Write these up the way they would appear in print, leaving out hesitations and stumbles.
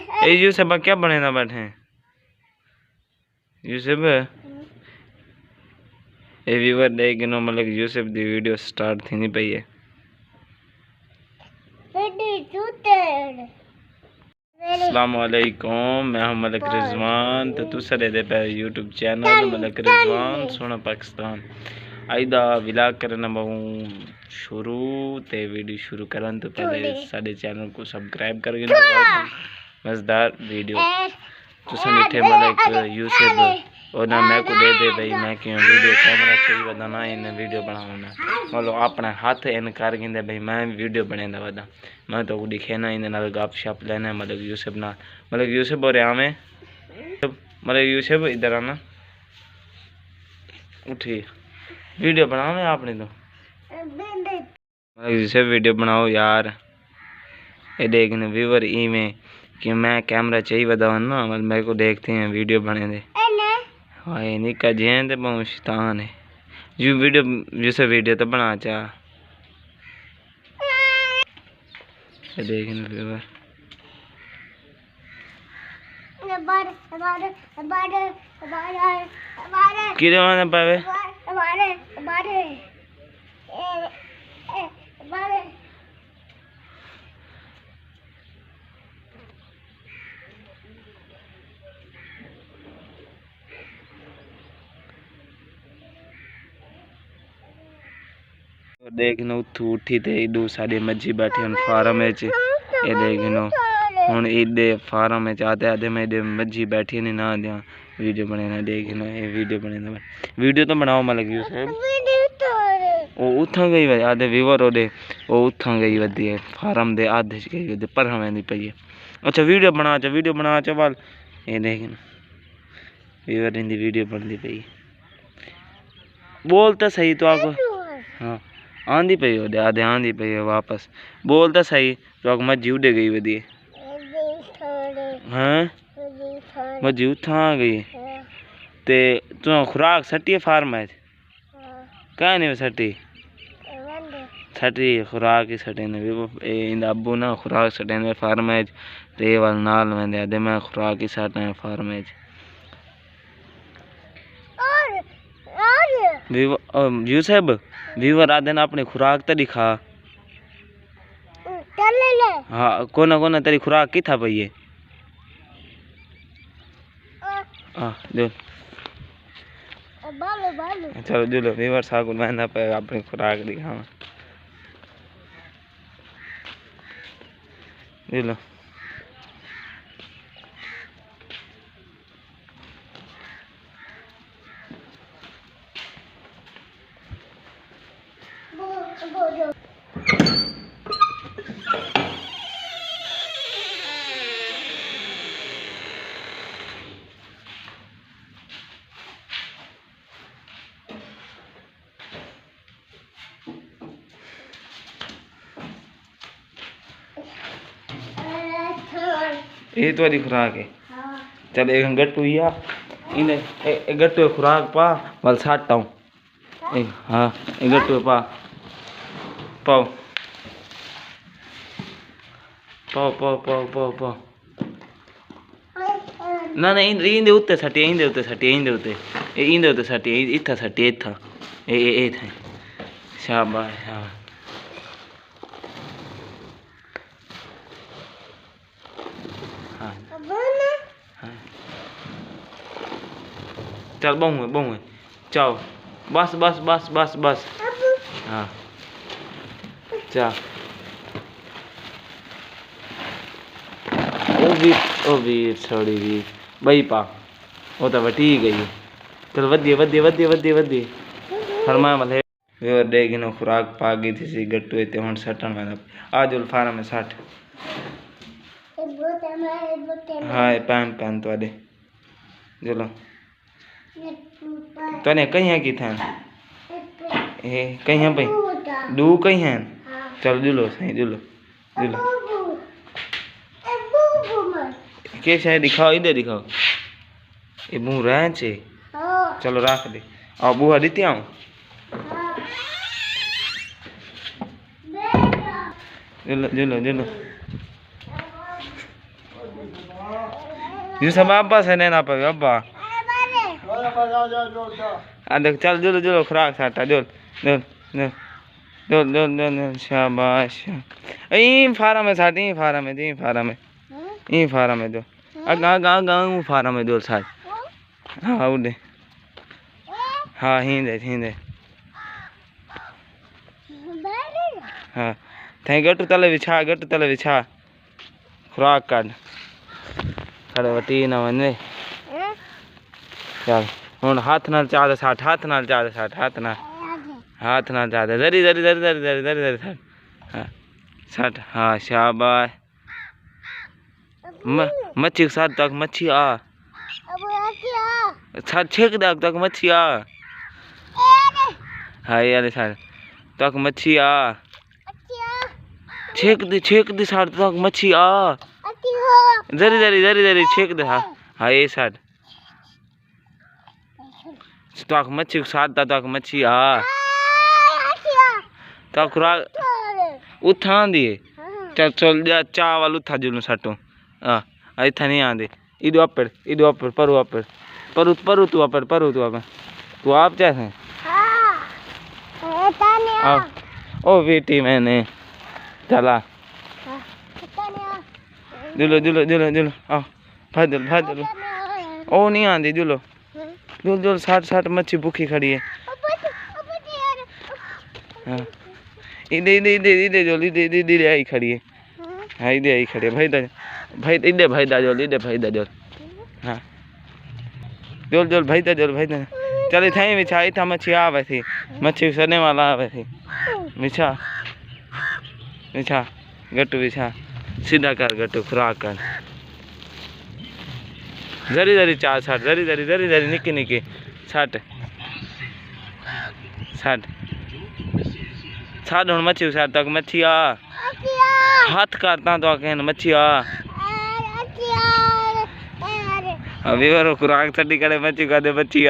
ए यूसुफ क्या बने ना बैठे यूसुफ ए व्यूअर देख नो मतलब यूसुफ दी वीडियो स्टार्ट थी नहीं पई है अस्सलाम वालेकुम मैं हूं मलिक रिजवान तो तुसा दे पे यूट्यूब चैनल मलिक रिजवान सोना पाकिस्तान आइदा विलाग करना बहु शुरू ते वीडियो शुरू करन तो पहले साडे चैनल को सब्सक्राइब करके मजेदार वीडियो तुसा मिठे मलिक यूसुफ और ना मैं को दे भाई मैं क्यों वीडियो कैमरा चाहिए वदा ना इन वीडियो बनाऊना मतलब अपने हाथ इन कर गिंदे भाई मैं वीडियो बनेंदा वदा मैं तो दिखे ना इन नाल गप शप लेना मतलब यूसुफ ना मतलब यूसुफ और आवे मतलब यूसुफ इधर आना उठी वीडियो बनावे आपने तो मतलब यूसुफ वीडियो बनाओ यार ये देखने व्यूअर ई में कि मैं कैमरा चाहिए वदा ना मतलब मेरे को देखते हैं वीडियो बने दे हाय निका जैन ते बहुत शैतान है यू वीडियो जैसे वीडियो तो बना चा देखने व्यूअर किधर आना पावे देखनो उठू उठी ते इडू साडी मज्जी बैठी हन फार्म में ये देखनो हुन इदे फार्म में आते आते मैं इदे मज्जी बैठी नहीं ना दिया वीडियो बनेना देखनो ये वीडियो बनेना वीडियो तो बनाओ मतलब यूसुफ ओ उठा गई वे आधे व्यूअर ओदे ओ उठा गई वदी है फार्म दे आधे गई वदी पर हमें पई है अच्छा वीडियो बना चवाल ये देखनो व्यूअर इन दी वीडियो बनदी पई बोल तो सही तो आपको हाँ आंधी पई ओदे आधे आंधी पई वापस बोल तो सही तो आग मज्जी उड़े गई वदी हाँ मज्जी उठा गई ते तू खुराक सटी फार्म है क्या नहीं सटी सटी खुराक ही सटे ने इन अब्बू ना खुराक सटे ने फार्म है ते वाल नाल वेंदे आधे मैं खुराक ही सटा फार्म है यूसुफ व्यूअर आधे ना अपनी खुराक तो दिखा हाँ कोना कोना तेरी खुराक की था भैया जो चलो जुलो व्यूअर सागु मैं पे अपनी खुराक दिखावा जुलो ये तो वाली खुराक है चल एक गट्टू या इन्हें एक गट्टू खुराक पा वाल साटता हूँ हाँ एक गट्टू पा पाओ पाओ पाओ पाओ पाओ पाओ ना ना इंदे उत्ते सटी इंदे उत्ते सटी इंदे उत्ते सटी इथा सटी इथा ए थे शाबाश शाबाश हाँ चल बहु है चाओ बस बस बस बस बस हाँ चा ओ वीर छोड़ी वीर बई पा वो तो वटी गई चल वधी फरमा मले वे देखनो खुराक पा गई थी सी गट्टू ते हुन सटन वाला आज उल फार्म में 60 हाँ पैन तो आदे चलो तने कहीं है की था ए कहीं है भाई दू कहीं है चल जुलो सही जुलो के शायद दिखाओ इधर दिखाओ ये मुँह रहे छे चलो रख दे आओ बुआ दीती आऊँ जुलो यूसुफ अब्बा से लेना पड़ेगा अब्बा। देख चल जुल जुल खुराक साटा जुल जुल जुल जुल जुल जुल शाबाश। यहीं फारा में साट यहीं फारा में जो अगा अगा अगा फारा में जो साट। हाँ उड़े हाँ हींदे हाँ थे गट तले विछा खुराक काट खड़े वटी न वने चल हुन हाथ नाल चाद साठ हाथ नाल चाद जरी साठ हाँ साठ हाँ शाबाश। मच्छी के साथ तक मच्छी आ साथ छेक दे तक मच्छी आ। हाँ यार साथ तक मच्छी आ छेक दे साथ तक मच्छी आ जरी छेक दे। हाँ ये साथ तक मच्छी के साथ तक मच्छी आ तक खुराक उठा दिए चल चल जा चावल उठा जुलू साटू। हाँ इतना नहीं आंदे इधो अपर परू तू अपर तू आप चाहे ओ बेटी मैंने चला जुलो आओ भाजल ओ नहीं आंदी जुलो जुल साठ मच्छी भूखी खड़ी है। हाँ इधे आई खड़ी है। हाँ इधे आई खड़ी है भाई जुल हाँ जुल भाई चल थे बिछा इतना मच्छी आवे थी मच्छी सने वाला आवे थी बिछा गट्टू बिछा सीधा कर गट्टू खुराक कर जरी चार साठ जरी निकी साठ हुन मच्छी साठ तक मच्छी आ हाथ करता तो कहन मच्छी आ अभी बार खुराक छड़ी करे मच्छी का दे मच्छी आ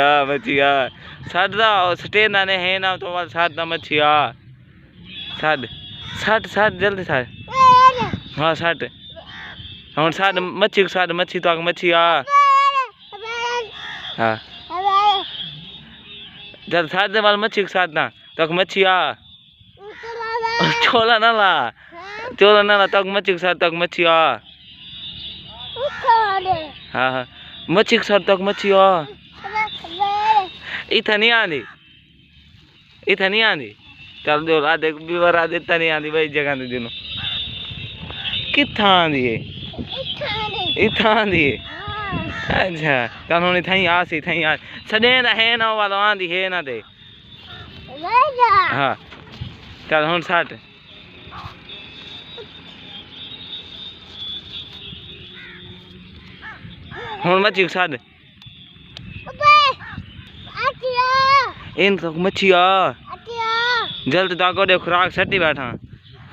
साठ दा स्टे ना ने है ना तो साठ दा मच्छी आ साठ जल्दी साठ हाँ साठ हुन साठ मच्छी तो मच्छी आ हाँ जल साठ दे वाल मच्छी के साथ ना तक मच्छी आ चोला ना ला तक मच्छी के साथ तक मच्छी आ। हाँ मच्छी के साथ तक मच्छी आ इतना नहीं आंदी चल जो आधे बीवर आधे इतना नहीं आंदी भाई जगह दे दिनो कितना आंदी है इतना आंदी है। अच्छा चल हुन थई आसी सडे ना है ना वालो आंदी है ना दे। हाँ चल हुन साठ हुन मच्छी के साथ इन तक मच्छी आ जल्द ताको दे खुराक सटी बैठा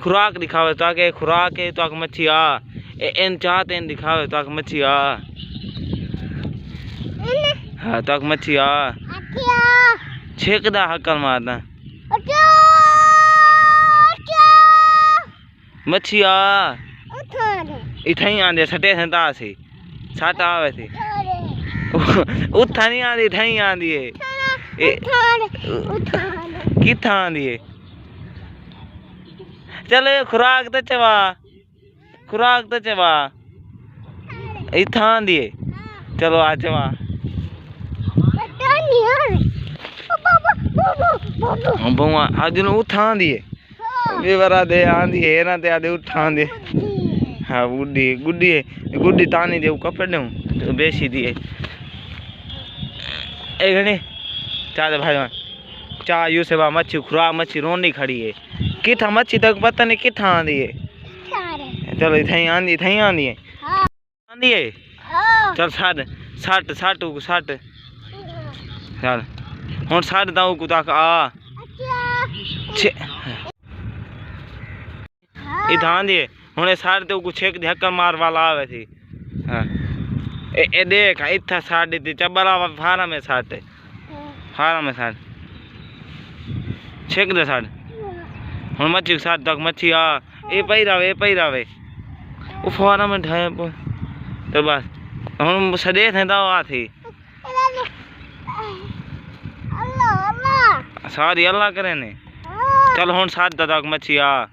खुराक दिखावे ताके खुराक है तक मच्छी आ इन चाहते इन दिखावे तक मच्छी आ। हाँ तक मच्छी आ छेक दा हक्कल मारना मच्छी आ इतना ही आंदे सटे से तासी साठ आवे थी उठा नहीं आंदी इतना ही आंदी है कितना आंदी है। चले खुराक तो चवा इतना आंदी है चलो आ चवा बुआ आज उठा आंदी है बेवरा दे आंदी है ना ते आदे उठा आंदी। हाँ गुड्डी तानी दे कपड़े दूँ बेची दिए एक घंटे चाह भाई चाह यू से मच्छी खुराक मच्छी रोनी खड़ी है किथा मच्छी तक पता नहीं किथा आंदी है। चलो इथई आंदी है चल साठ चल हुन साठ दाऊ को तक आ इतना आंदी है हुने साठ तो छेक दी हक्कर मार वाला आवे थी। हाँ ए देख इतना साठ दी चबरा फारा में साठ छेक दे साठ हुन मच्छी साठ तक मच्छी आ ए पई रवे वो फवारा में ढाए चल बस हम सदे थे दवा थी सारी अल्लाह करे ने चल हुन साथ तक मच्छी आ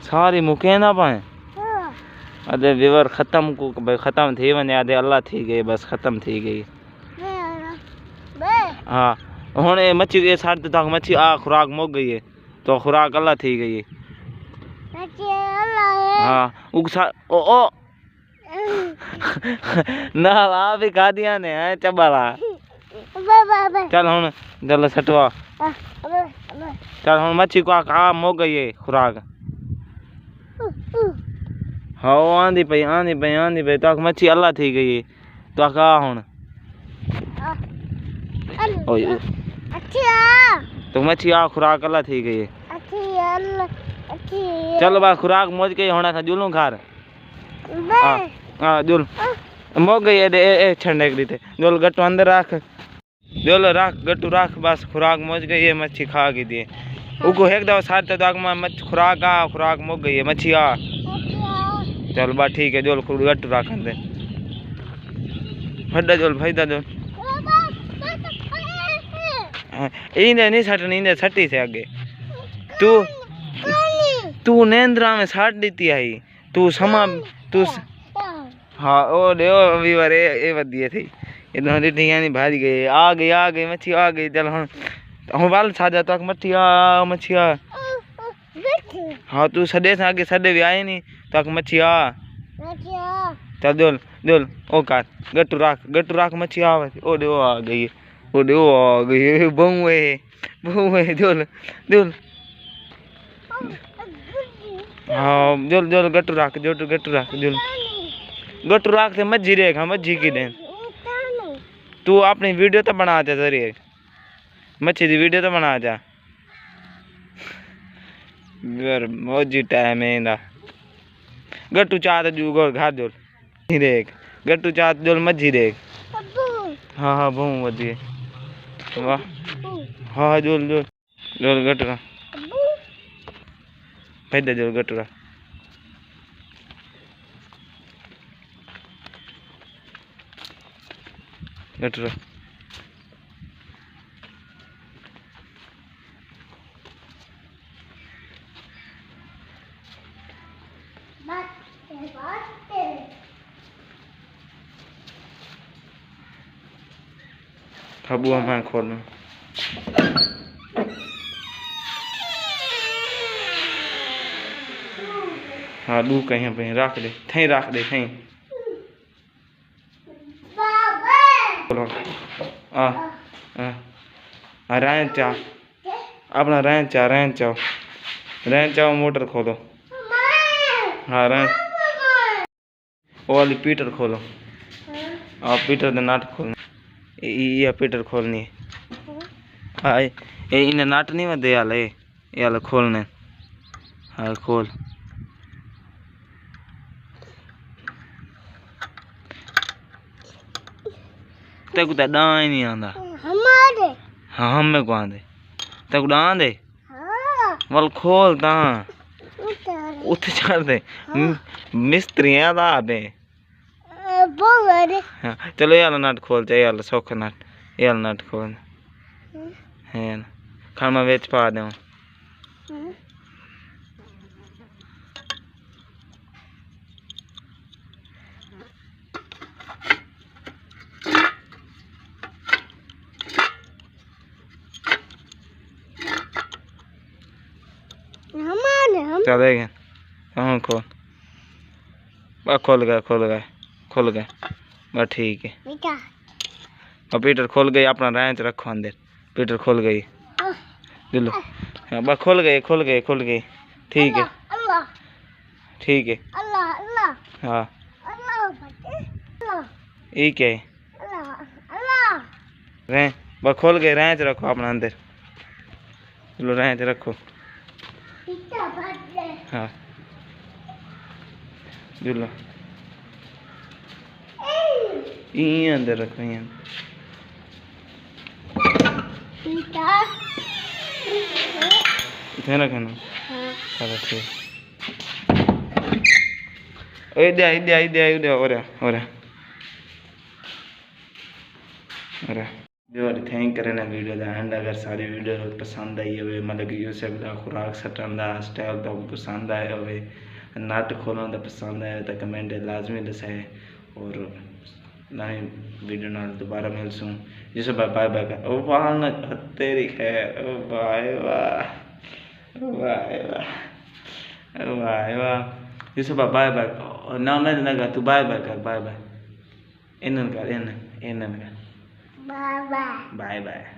सारी मुके ना पाए अदे विवर खत्म को भाई खत्म थी वने आदे अल्लाह थी गई बस खत्म थी गई हाँ हुन ये मच्छी ये साथ तक मच्छी आ खुराक मुक गई है तो खुराक अल्लाह थी गई है हाँ ओ ना आ भी खा दिया ने है चबाला चल हुन जल सटवा चल हुन मच्छी को आ मुक गई है खुराक हाँ आंधी पई तो मच्छी अल्लाह थी गई है तो कहा हुन तो मच्छी आ खुराक अल्लाह थी गई है चलो बस खुराक मौज के होना था जुलू खार हाँ जुल मोक गई है छंडे रीते जुल गट्टू अंदर रख जुल रख गट्टू रख बस खुराक मौज गई है मच्छी खा गई थी उको एक दफा साथ तक में खुराक आ खुराक मुक गई है मच्छी आ चल बा ठीक है जोल गट्टू रख अंदर फड्डा जोल फायदा जोल इंदे नहीं सट इंदे सटी से आगे तू नेंद्रा में साट देती आई तू समा तू हाँ ओ दे वीवर ए वधिए थी इधर डी नहीं भाज गई आ गई मच्छी आ गई चल हम वाल साजा तक मच्छी आ हाँ तू सदे से आगे सदे भी आए नहीं तक मच्छी आ चल जोल जोल ओ कार गट्टू राख मच्छी आ ओ दे आ गई बहुए जोल जोल हाँ जोल जोल गट्टू राख जोल गट्टू राख से मच्छी देख हाँ मच्छी की दे तू अपनी वीडियो तो बना जा जरिए मच्छी की वीडियो तो बना जा यार मौजी टाइम है इंदा गट्टू चाह तो जू गोल घर जोल देख गट्टू चाह जोल मच्छी देख हाँ बहु वधिए वाह हाँ जोल गट्टू राख फायदा जोल गट्टू राख गट्टू राख खबुआ मैं खोल हाँ लू कहीं पे रख दे थई रहन चा अपना रहन चाओ मोटर खोलो हाँ रहन वो वाली पीटर खोलो आप पीटर दे नाट खोलना ये पीटर खोलनी है हाँ ये इन्हें नाट नहीं मैं दे ये खोलने हाँ खोल तेको तो डां ही नहीं आंदा हाँ हमें को आंदे तेको डां दे वल खोल ता उठ चढ़ दे मिस्त्री है दा दे हाँ चलो ये नट खोल चाहिए ये सौखा नट ये नट खोल है ना खाना वेच पा दे चलेगा हाँ खोल गए बस ठीक है और पीटर खोल गई अपना रेंच रखो अंदर पीटर खोल गई दिलो हाँ बस खोल गई ठीक है हाँ ये क्या है रें बस खोल गए रेंच रखो अपना अंदर चलो रेंच रखो हाँ जुलो ये अंदर रखो ये है ना खाना चलो ठीक इधर और जो थैंक करना वीडियो का एंड अगर सारी वीडियो पसंद आई हो मतलब यूसुफ का खुराक सटन का स्टाइल तो पसंद आया हो नट खोलने का पसंद आया तो कमेंट लाजमी दसाए और नई वीडियो नाल दोबारा मिलसूँ यूसुफ बाय बाय कर ओ वाह न तेरी खैर ओ बाय वाह वाह वाह वाह वाह यूसुफ बाय बाय ना ना ना तू बाय बाय कर बाय बाय इन कर इन कर बाय बाय बाय बाय